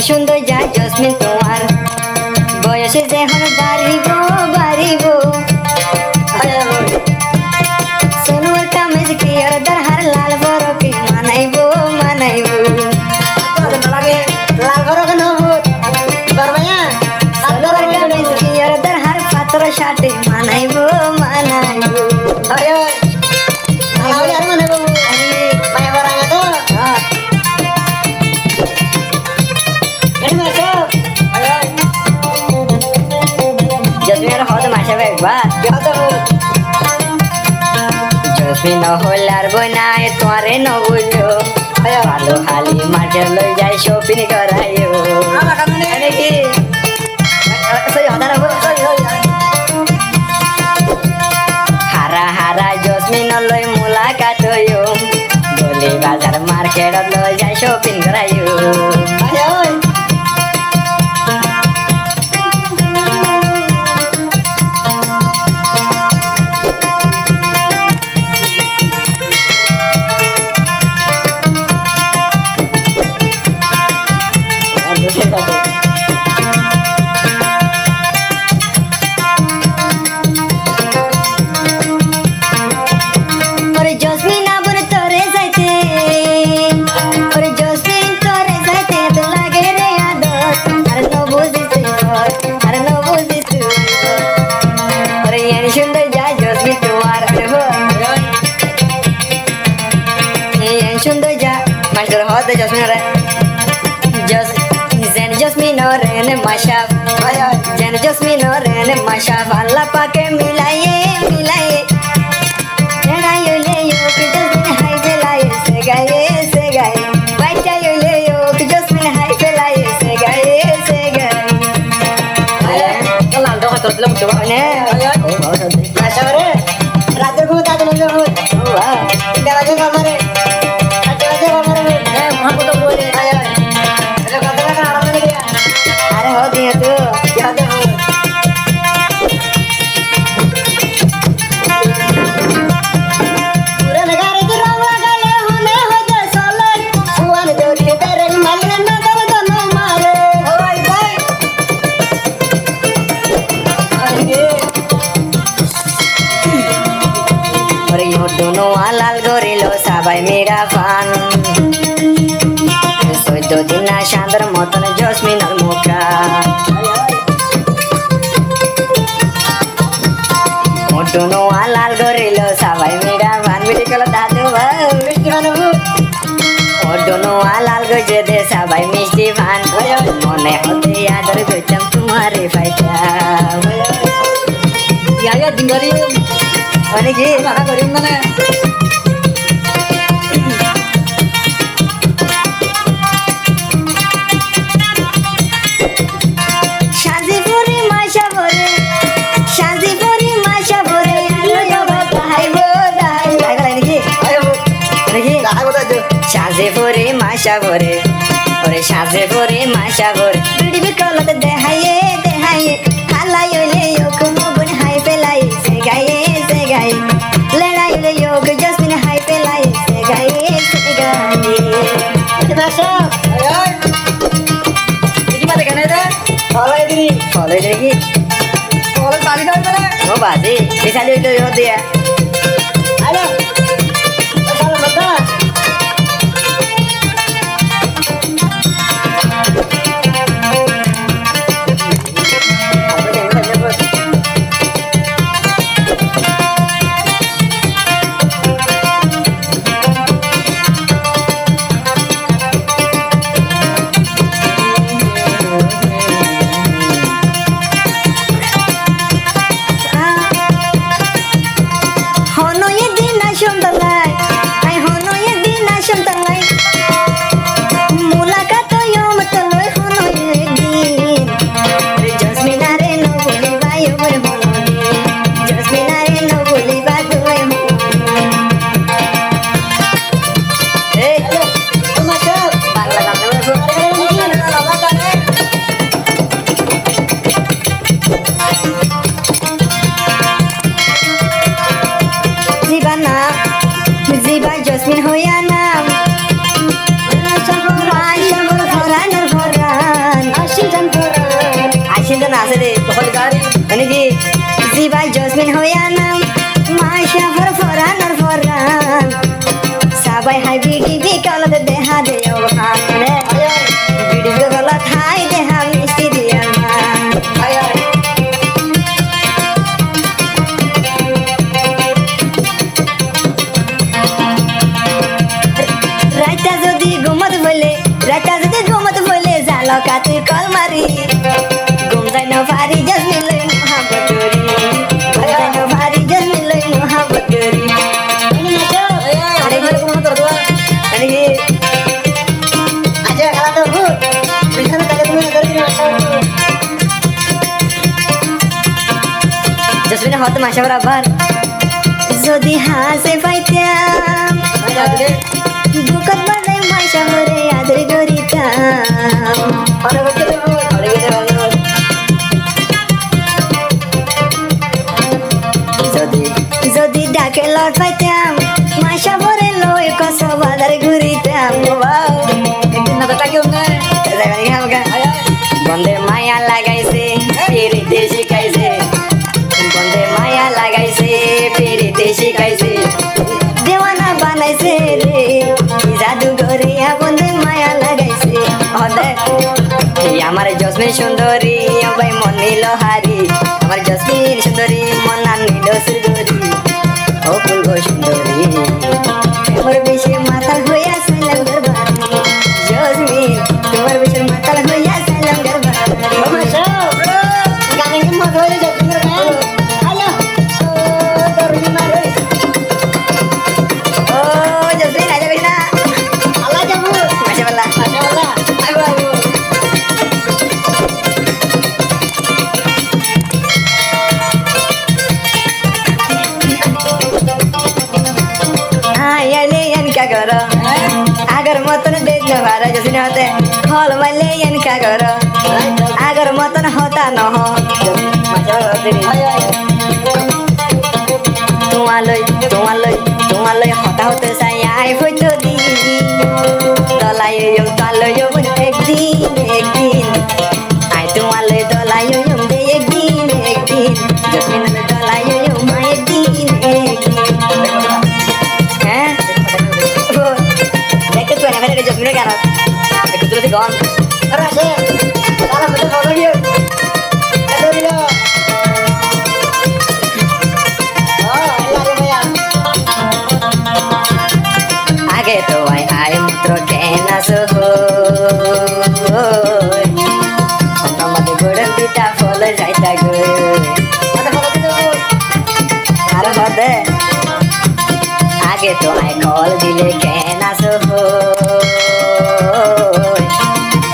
সুন্দর যায় জসমিন তোমার বয়সে যখন বাড়িব বাড়িব সোনুর কামেজ কি আর দরহার লাল বরকে মানাইব মানাইব লাগে লাল বরকে নবুত বরমায়া সোনুর কামেজ কি আর দরহার পাতর শাটে মানাইব মানাইব আরে আরে আর মানে বাবু মায়া বরাঙ্গা তো এনে সব জসমিনের হদ মাসাবে একবার জসমিন হলার বনায় তোরে ন বুঝো ভালো হালি মাঠে লই যাই শপিং করাইও নাকি হারা হারা জসমিন লই মুলাকাত হইও বলি বাজার মার্কেট লই যাই শপিং করাইও ওরে জসমিন আবর তোরে যাইতে ওরে জসমিন তোরে যাইতে তো লাগে রে আদত আর ন বুঝিস আর ন বুঝিস ওরে এর সুন্দর যায় জসমিন তোমার এর সুন্দর যা মানুষের হদ জসমিন রে জেন জসমিন রে নে মাশা জেন জসমিন রে নে মাশা আল্লাহ পাকে মিলাইয়ে মিলাইয়ে রাতের ঘুম তাতে নজর হয় দেওয়াজে বাবারে দেওয়াজে বাবারে মহাপত বলে এটা কত টাকা আরাম দিয়া अरे हो दिया तू क्या दे हो पूरा नगारे की रंग लगाले होने हो जा सोले सुवान जोड़ी तेरे मालने ना दब दोनों मारे ओ भाई भाई और ये दोनों आलाल गोरिलो सबाई मेरा फान सोई दो दिन ना शानदार मतन जस्मिन और मुका दोनों आलाल गोरिलो सबाई मेरा फान मेरे को दादू मिष्टी मानो और दोनों आलाल गोजे दे सबाई मिष्टी फान मने होते यादर गोचम तुम्हारे फायदा या दिंगरी और ये बाहा करी मने শান্তিপুরি মাশা ভরে শান্তিপুরি মাশা ভরে দাহাইবো দাহাই নাকি নাকি শান্তিপুরি মাশা ভরে ওরে শান্তিপুরি মাশা ভরে বিড়ি কলতে দেহাইয়ে দেহাইয়ে হালাই হইলে যোগ মগুন হাই পেলাই সে গায়ে লড়াই হইলে যোগ জসমিন হাই পেলাই সে গায়ে ভাষা আয় কি মাতে কেন এটা ফলাই দিনি ফলে দেখি ফলাই পানি দাও না ও বাজি পিছালি হইলো দিয়া আরে চলো বাবা রে বল গাড়ি মানে কি জিবাই জসমিন হইয়া নাম মাশা ফরফরানোর ফরান সবাই হাই বিডি বিকালত দেহা দেও ভান রে বিডি গলত হাই দেহা মিষ্টি দিয়া মান আয় আয় রাইতা যদি ঘুমত বলে জাল কাতে কল মারি ঘুম যাই না ভারি জসমিন লই মোহাম্মত করি ঘুম যাই না ভারি জসমিন লই মোহাম্মত করি আরে ঘরে কোন তোর দোয়া মানে কি আচ্ছা খেলা তো ভূত বিছানা তাকে তুমি করে দিন জসমিনের হত মাসা বরাবর যদি হাসে পাইতাম বুকত বাজাই মাসা ভরে আদর করিতাম আরে বলতে দেবো আরে গেছে ভালো যদি ডাকে লট পাইতাম মাসা ভরে লই কস বাজার ঘুরিতাম একদিন না তো টাকে উঠে বন্ধে মায়া লাগাইছে পেরিতে শিখাইছে বন্ধে মায়া লাগাইছে পেরিতে শিখাইছে দেওয়ানা বানাইছে রে জাদু করিয়া বন্ধে মায়া লাগাইছে এই আমার জসমিন সুন্দরী ভাই মন নিল হারি আমার জসমিন সুন্দরী মন না নিল সুন্দরী ও ফুলগো সুন্দরী তোমার বেশি মাতাল হইয়া সাইলাম দরবারে জসমিন তোমার বেশি মাতাল হইয়া সাইলাম দরবারে গানে কি মত হইলে যাচ্ছে না আলো দরজি মারে ও জসমিন আজা কইনা আল্লাহ যাবো মাশাআল্লাহ মাশাআল্লাহ আইবো আইবো আইলে এন কা কর আগর মতন দেখ না ভারা জসমিন হতে হল মাইলে এন কা কর আগর মতন হতা ন হ মাশাআল্লাহ তেরি তোমালই হতা হতে চাই আই হইতো দি দলাইয়ম তালয়ম একদিন আই তোমালই দলাইয়ম দে একদিন জসমিন দলাইয়ম একদিন হ্যাঁ দেখতে তো না ফেলে জসমিনের গান একটু তুলতে গান আরে আসে তারা মতে ভালো গিয়ে এত দিল আগে তো আই মুত্র কেনা সহ আমাদের গোড়ের দুটা ফল যাইতা গো আর হদে আগে তো আই কল দিলে কেনা সহ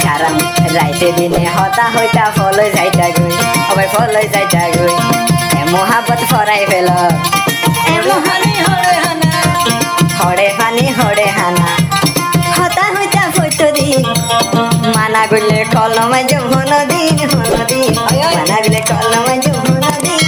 সারা রাইতে দিনে হতা হইতা ফল যাইতা গই সবাই ফল যাইতা গই মহাবত ফরাই ফেল হড়ে হানা হতা হইতা ফইতো দিন মানা গলে কলমাই যে হনদিন মানা গলে কলমাই যে হনদিন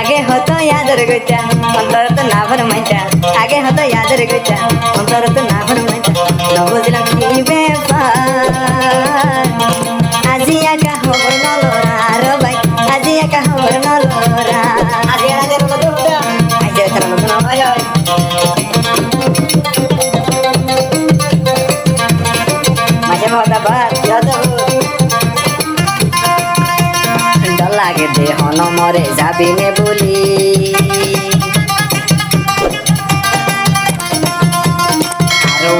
আগে হতো ইয়াদের গইতা অন্তর তো না ভর মাইতা আগে হতো ইয়াদের গইতা অন্তর তো না ভর মাইতা বুঝলাম কি ব্যাপার আজি একা খবর নলরা রে ভাই আজি একা খবর নলরা আজে রাতে মতো উঠা আজে তার নতুন আয় আয় মাঝে মহতা বাদ যাদব ডর লাগে দেহ নমরে যাবি নে বলি আরো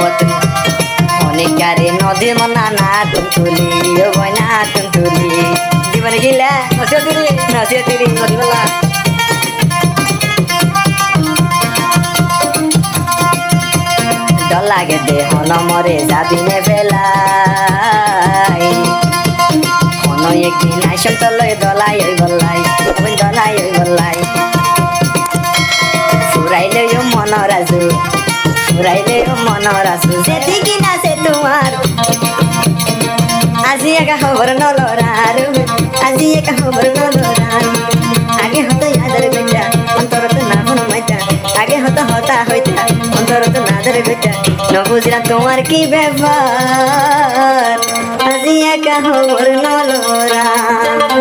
অনেকারে নদী মনা না তুলি ও বইনা তুলি জীবনে গিলা নসিয়া তিরি নদীবেলা ডর লাগে দেহ নমরে যাবি নে বেলাই কোনো একদিন আইসন তো লই দলাই ওই গল্লাই দলাই ওই গল্লাই ফুরাইলে মন রাজু যেদিকে না সে তোমার আর আজি একা খবর নলরারু আজি একা খবর নলরারু আগে হতো ইয়াদের বেটা অন্তরত না কোনো মাইতা আগে হতো হতা হইতা অন্তরত নাদের বেটা ন বুঝলাম তোমার কি ব্যাপার আজি একা খবর নলরারু